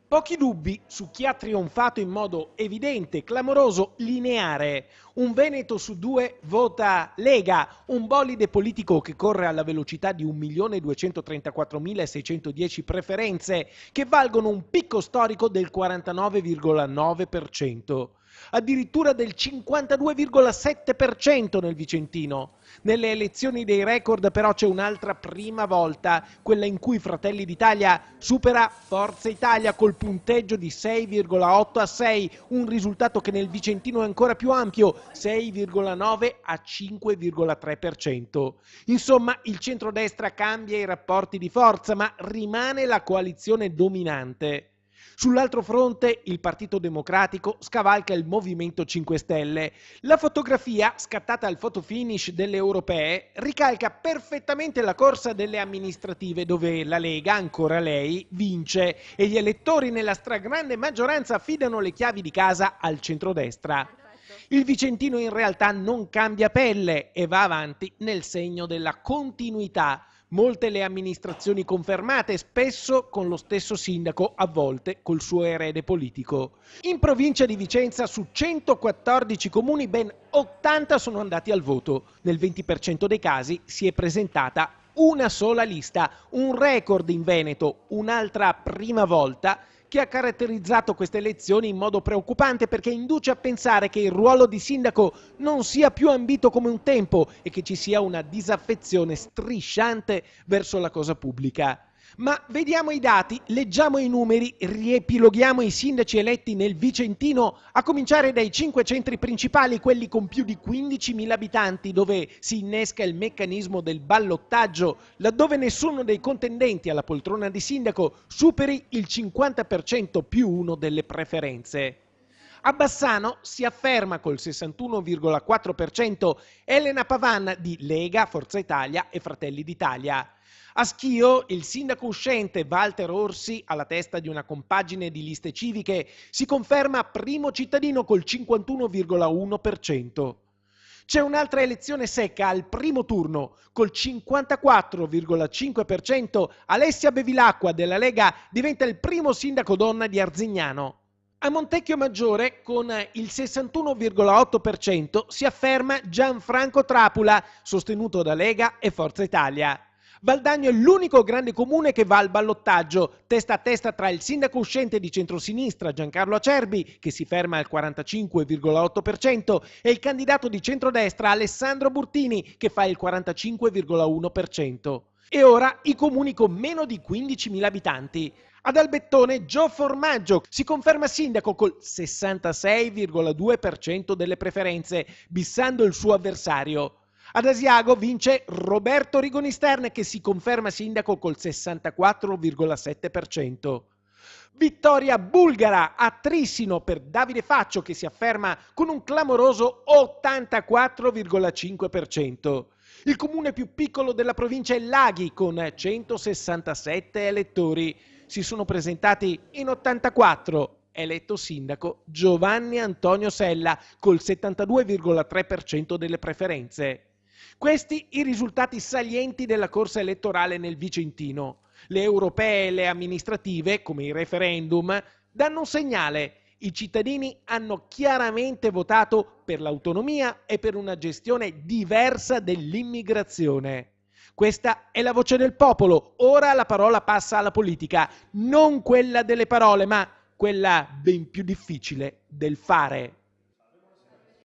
Pochi dubbi su chi ha trionfato in modo evidente, clamoroso, lineare. Un Veneto su due vota Lega, un bolide politico che corre alla velocità di 1.234.610 preferenze, che valgono un picco storico del 49,9%. Addirittura del 52,7% nel Vicentino. Nelle elezioni dei record però c'è un'altra prima volta, quella in cui Fratelli d'Italia supera Forza Italia col punteggio di 6,8 a 6, un risultato che nel Vicentino è ancora più ampio, 6,9 a 5,3%. Insomma, il centrodestra cambia i rapporti di forza, ma rimane la coalizione dominante. Sull'altro fronte il Partito Democratico scavalca il Movimento 5 Stelle. La fotografia, scattata al fotofinish delle europee, ricalca perfettamente la corsa delle amministrative dove la Lega, ancora lei, vince e gli elettori nella stragrande maggioranza affidano le chiavi di casa al centrodestra. Il Vicentino in realtà non cambia pelle e va avanti nel segno della continuità. Molte le amministrazioni confermate, spesso con lo stesso sindaco, a volte col suo erede politico. In provincia di Vicenza su 114 comuni ben 80 sono andati al voto. Nel 20% dei casi si è presentata una sola lista, un record in Veneto, un'altra prima volta che ha caratterizzato queste elezioni in modo preoccupante perché induce a pensare che il ruolo di sindaco non sia più ambito come un tempo e che ci sia una disaffezione strisciante verso la cosa pubblica. Ma vediamo i dati, leggiamo i numeri, riepiloghiamo i sindaci eletti nel Vicentino, a cominciare dai 5 centri principali, quelli con più di 15.000 abitanti, dove si innesca il meccanismo del ballottaggio, laddove nessuno dei contendenti alla poltrona di sindaco superi il 50% più uno delle preferenze. A Bassano si afferma col 61,4% Elena Pavan di Lega, Forza Italia e Fratelli d'Italia. A Schio il sindaco uscente Walter Orsi, alla testa di una compagine di liste civiche, si conferma primo cittadino col 51,1%. C'è un'altra elezione secca al primo turno. Col 54,5% Alessia Bevilacqua della Lega diventa il primo sindaco donna di Arzignano. A Montecchio Maggiore, con il 61,8%, si afferma Gianfranco Trapula, sostenuto da Lega e Forza Italia. Valdagno è l'unico grande comune che va al ballottaggio, testa a testa tra il sindaco uscente di centrosinistra Giancarlo Acerbi, che si ferma al 45,8%, e il candidato di centrodestra Alessandro Burtini, che fa il 45,1%. E ora i comuni con meno di 15.000 abitanti. Ad Albettone Gio Formaggio si conferma sindaco col 66,2% delle preferenze, bissando il suo avversario. Ad Asiago vince Roberto Rigoni-Stern che si conferma sindaco col 64,7%. Vittoria bulgara a Trissino per Davide Faccio che si afferma con un clamoroso 84,5%. Il comune più piccolo della provincia è Laghi con 167 elettori. Si sono presentati in 84. Eletto sindaco Giovanni Antonio Sella col 72,3% delle preferenze. Questi i risultati salienti della corsa elettorale nel Vicentino. Le europee e le amministrative, come i referendum, danno un segnale. I cittadini hanno chiaramente votato per l'autonomia e per una gestione diversa dell'immigrazione. Questa è la voce del popolo. Ora la parola passa alla politica, non quella delle parole, ma quella ben più difficile del fare.